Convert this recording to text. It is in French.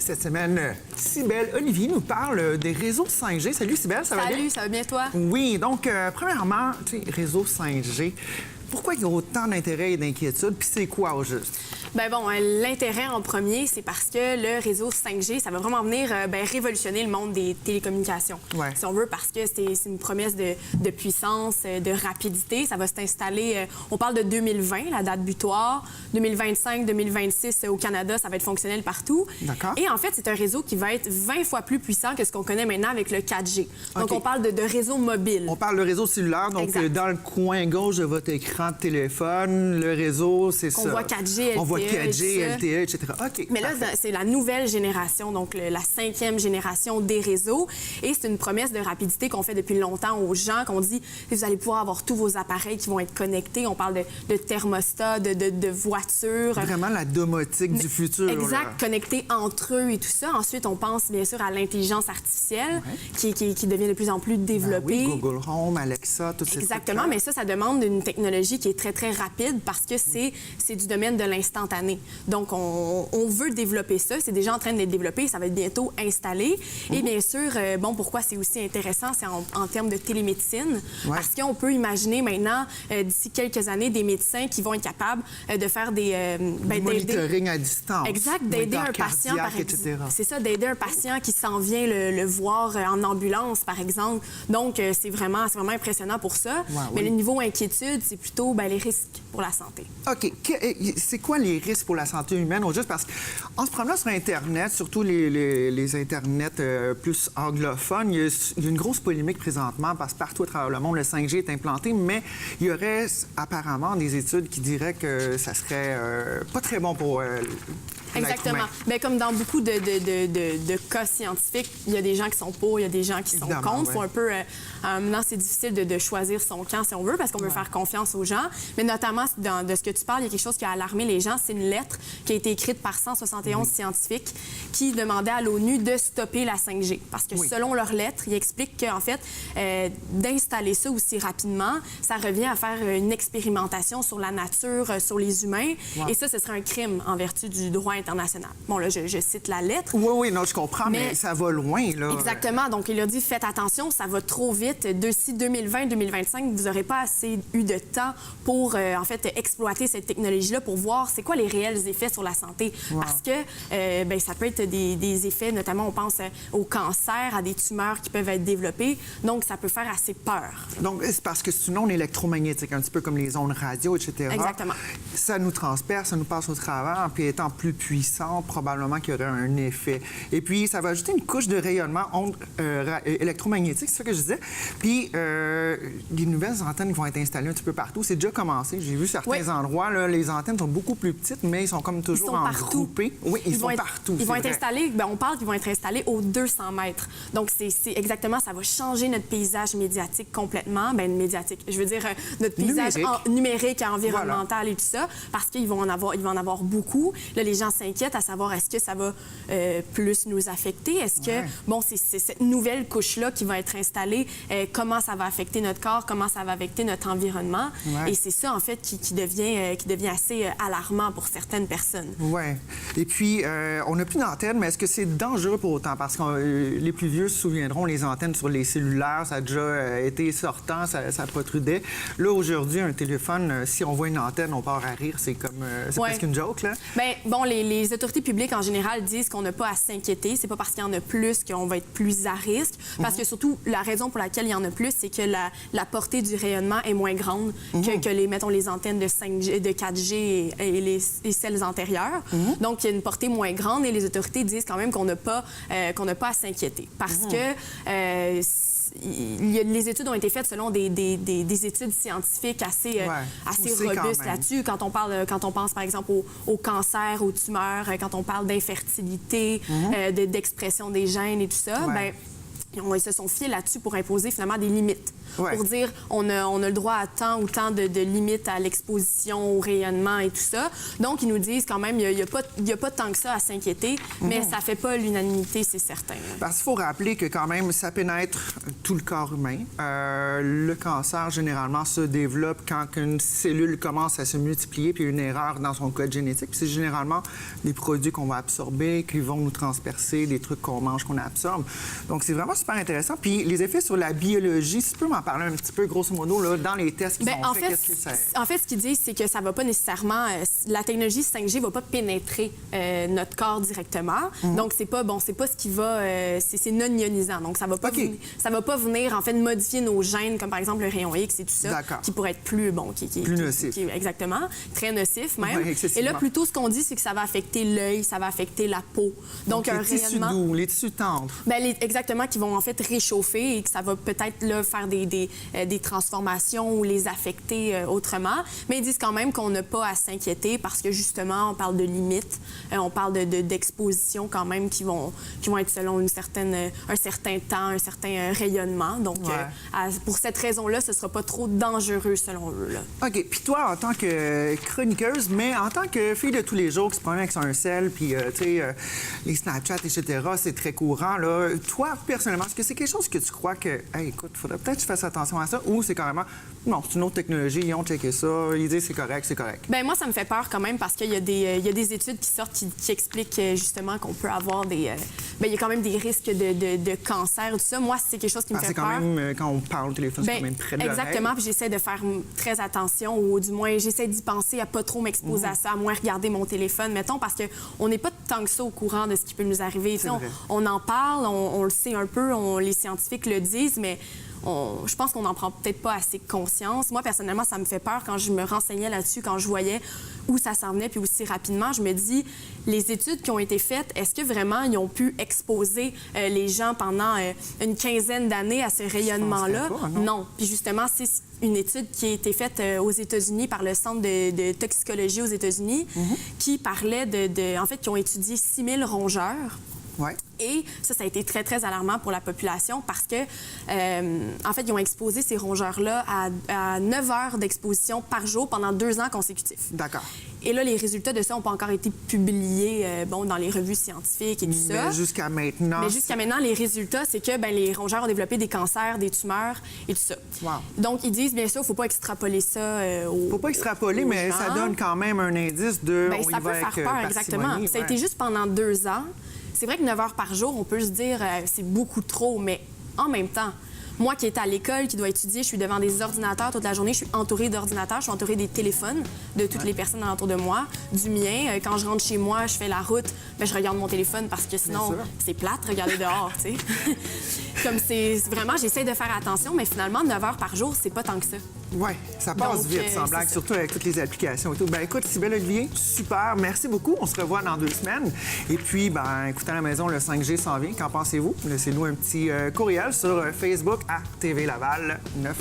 Cette semaine, Cybèle Olivier nous parle des réseaux 5G. Salut Cybèle, ça va bien? Salut, ça va bien toi? Oui, donc premièrement, tu sais, réseau 5G, pourquoi il y a autant d'intérêt et d'inquiétude, puis c'est quoi au juste? Ben bon, l'intérêt en premier, c'est parce que le réseau 5G, ça va vraiment venir révolutionner le monde des télécommunications. Ouais. Si on veut, parce que c'est une promesse de puissance, de rapidité. Ça va s'installer, on parle de 2020, la date butoir. 2025, 2026 au Canada, ça va être fonctionnel partout. D'accord. Et en fait, c'est un réseau qui va être 20 fois plus puissant que ce qu'on connaît maintenant avec le 4G. Donc, OK. on parle de réseau mobile. On parle de réseau cellulaire, donc Exact. dans le coin gauche de votre écran de téléphone, le réseau, c'est ça. On voit 4G, LTE. On voit 4G, et tout ça. LTE, etc. OK. Mais là, parfait. c'est la nouvelle génération, donc la 5e génération des réseaux. Et c'est une promesse de rapidité qu'on fait depuis longtemps aux gens, qu'on dit, vous allez pouvoir avoir tous vos appareils qui vont être connectés. On parle de thermostats, de voitures. Vraiment la domotique du futur. Exact, là. connectés entre eux et tout ça. Ensuite, on pense bien sûr à l'intelligence artificielle qui devient de plus en plus Ben développée. oui, Google Home, Alexa, tout ça. Exactement, mais ça demande une technologie qui est très, très rapide parce que c'est du domaine de l'instantané. Donc, on veut développer ça. C'est déjà en train d'être développé. Ça va être bientôt installé. Et bien sûr, pourquoi c'est aussi intéressant, c'est en termes de télémédecine. Ouais. Parce qu'on peut imaginer maintenant, d'ici quelques années, des médecins qui vont être capables de faire Du d'aider- monitoring à distance. Exact, d'aider un moniteur patient, par cardiaque, exemple. etc. C'est ça, d'aider un patient qui s'en vient le voir en ambulance, par exemple. Donc, c'est vraiment impressionnant pour ça. Ouais, Mais oui. le niveau inquiétude, c'est plutôt les risques pour la santé. OK. C'est quoi les risques pour la santé humaine? Au juste parce qu'en se promenant sur Internet, surtout les Internets plus anglophones, il y a une grosse polémique présentement parce que partout à travers le monde, le 5G est implanté, mais il y aurait apparemment des études qui diraient que ça serait pas très bon pour l'être Exactement. humain. Bien, comme dans beaucoup de cas scientifiques, il y a des gens qui sont pour, il y a des gens qui sont Évidemment, contre. ouais. Faut un peu, maintenant, c'est difficile de choisir son camp si on veut, parce qu'on veut faire confiance aux gens. Mais notamment, de ce que tu parles, il y a quelque chose qui a alarmé les gens. C'est une lettre qui a été écrite par 171 scientifiques qui demandaient à l'ONU de stopper la 5G. Parce que selon leur lettre, ils expliquent qu'en fait, d'installer ça aussi rapidement, ça revient à faire une expérimentation sur la nature, sur les humains. Wow. Et ça, ce serait un crime en vertu du droit international. Bon, là, je cite la lettre. Oui, non, je comprends, mais Mais- ça va loin, là. Exactement. Donc, il a dit, faites attention, ça va trop vite. D'ici 2020-2025, vous n'aurez pas assez eu de temps pour, en fait, exploiter cette technologie-là pour voir c'est quoi les réels effets sur la santé. Wow. Parce que ça peut être des effets, notamment, on pense au cancer, à des tumeurs qui peuvent être développées. Donc, ça peut faire assez peur. Donc, c'est parce que c'est une onde électromagnétique, un petit peu comme les ondes radio, etc. Exactement. Ça nous transperce, ça nous passe au travers, puis étant plus puissant, probablement qu'il y aurait un effet. Et puis, ça va ajouter une couche de rayonnement ondes électromagnétiques, c'est ça que je disais. Puis, les nouvelles antennes vont être installées un petit peu partout. C'est déjà commencé. J'ai vu certains Oui. endroits, là, les antennes sont beaucoup plus petites, mais ils sont comme Ils toujours sont partout. engroupés. Oui, ils sont vont être, partout. Ils vont c'est être vrai. installés, on parle qu'ils vont être installés aux 200 mètres. Donc, c'est exactement, ça va changer notre paysage médiatique complètement. Je veux dire, notre paysage numérique et environnemental et tout ça, parce qu'il va en avoir beaucoup. Là, les gens s'inquiètent à savoir est-ce que ça va plus nous affecter? Est-ce que, c'est cette nouvelle couche-là qui va être installée, comment ça va affecter notre corps, comment ça va affecter notre environnement? Ouais. Et c'est ça, en fait, qui devient assez alarmant pour certaines personnes. Oui. Et puis, on n'a plus d'antenne, mais est-ce que c'est dangereux pour autant? Parce que les plus vieux se souviendront, les antennes sur les cellulaires, ça a déjà été sortant, ça protrudait. Là, aujourd'hui, un téléphone, si on voit une antenne, on part à rire. C'est comme, c'est Ouais. presque une joke, là. Bien, les autorités publiques, en général, disent qu'on n'a pas à s'inquiéter. C'est pas parce qu'il y en a plus qu'on va être plus à risque. Parce que, surtout, la raison pour laquelle il y en a plus, c'est que la portée du rayonnement est moins grande que mettons, les antennes de 5G, de 4G et celles antérieures. Donc, il y a une portée moins grande et les autorités disent quand même qu'on n'a pas à s'inquiéter. Parce que les études ont été faites selon des études scientifiques assez poussées quand robustes même. là-dessus. Quand on pense, par exemple, au cancer, aux tumeurs, quand on parle d'infertilité, d'expression des gènes et tout ça, Ouais. ils se sont fiés là-dessus pour imposer finalement des limites. Ouais. pour dire on a le droit à tant ou tant de limites à l'exposition, au rayonnement et tout ça. Donc, ils nous disent quand même, il n'y a pas tant que ça à s'inquiéter, mais ça ne fait pas l'unanimité, c'est certain. Parce qu'il faut rappeler que quand même, ça pénètre tout le corps humain. Le cancer, généralement, se développe quand une cellule commence à se multiplier, puis une erreur dans son code génétique. Puis c'est généralement des produits qu'on va absorber, qui vont nous transpercer, des trucs qu'on mange, qu'on absorbe. Donc, c'est vraiment super intéressant. Puis les effets sur la biologie, si tu peux m'en parler un petit peu, grosso modo, là, dans les tests qu'ils ont fait, qu'est-ce que ça... En fait, ce qu'ils disent, c'est que ça va pas nécessairement... la technologie 5G va pas pénétrer notre corps directement. Donc, c'est pas ce qui va... c'est non ionisant. Donc, ça va pas ça va pas venir, en fait, modifier nos gènes, comme par exemple le rayon X et tout ça, qui pourrait être plus... plus nocif. Exactement. Très nocif, même. Ouais, et là, plutôt, ce qu'on dit, c'est que ça va affecter l'œil, ça va affecter la peau. Donc un les tissus doux, les tissus tendres. Bien, exactement, qui vont en fait réchauffer et que ça va peut-être là, faire des transformations ou les affecter autrement. Mais ils disent quand même qu'on n'a pas à s'inquiéter parce que justement, on parle de limites, on parle d'expositions quand même qui vont être selon un certain temps, un certain rayonnement. Donc, pour cette raison-là, ce ne sera pas trop dangereux selon eux. Là. OK. Puis toi, en tant que chroniqueuse, mais en tant que fille de tous les jours qui se promène avec son sel, puis, tu sais, les Snapchat, etc., c'est très courant, là. Toi, personnellement, est-ce que c'est quelque chose que tu crois que, hey, écoute, il faudrait peut-être que je fasse attention à ça, ou c'est carrément, non, c'est une autre technologie, ils ont checké ça, ils disent c'est correct, c'est correct? Bien, moi, ça me fait peur quand même parce qu'il y a des études qui sortent qui expliquent justement qu'on peut avoir il y a quand même des risques de cancer, tout ça. Moi, c'est quelque chose qui me fait peur. C'est quand même, quand on parle au téléphone, c'est quand même près de l'oreille. Exactement, puis j'essaie de faire très attention, ou du moins, j'essaie d'y penser à pas trop m'exposer à ça, à moins regarder mon téléphone, mettons, parce qu'on n'est pas tant que ça au courant de ce qui peut nous arriver. On en parle, on le sait un peu, les scientifiques le disent, mais je pense qu'on n'en prend peut-être pas assez conscience. Moi, personnellement, ça me fait peur quand je me renseignais là-dessus, quand je voyais où ça s'en venait, puis aussi rapidement. Je me dis, les études qui ont été faites, est-ce que vraiment ils ont pu exposer les gens pendant une quinzaine d'années à ce rayonnement-là? Non. Puis justement, c'est une étude qui a été faite aux États-Unis par le Centre de toxicologie aux États-Unis, qui parlait en fait, qui ont étudié 6000 rongeurs. Ouais. Et ça a été très, très alarmant pour la population parce que, en fait, ils ont exposé ces rongeurs-là à 9 heures d'exposition par jour pendant 2 ans consécutifs. D'accord. Et là, les résultats de ça n'ont pas encore été publiés dans les revues scientifiques et tout ça. Mais jusqu'à maintenant... les résultats, c'est que les rongeurs ont développé des cancers, des tumeurs et tout ça. Wow. Donc, ils disent, bien sûr, il ne faut pas extrapoler ça aux faut pas extrapoler, mais gens. ça donne quand même un indice de... ça peut faire peur, exactement. Ça a été juste pendant 2 ans. C'est vrai que 9 heures par jour, on peut se dire c'est beaucoup trop, mais en même temps, moi qui étais à l'école, qui dois étudier, je suis devant des ordinateurs toute la journée, je suis entourée d'ordinateurs, je suis entourée des téléphones de toutes les personnes autour de moi, du mien. Quand je rentre chez moi, je fais la route, je regarde mon téléphone parce que sinon, c'est plate, regarder dehors, tu sais. Comme c'est vraiment, j'essaie de faire attention, mais finalement, 9 heures par jour, c'est pas tant que ça. Oui, ça passe Donc, vite, sans blague, surtout avec toutes les applications et tout. Ben écoute, Cybèle Olivier, super, merci beaucoup. On se revoit dans 2 semaines. Et puis, écoutez, à la maison, le 5G s'en vient. Qu'en pensez-vous? Laissez-nous un petit courriel sur Facebook à TV Laval 9.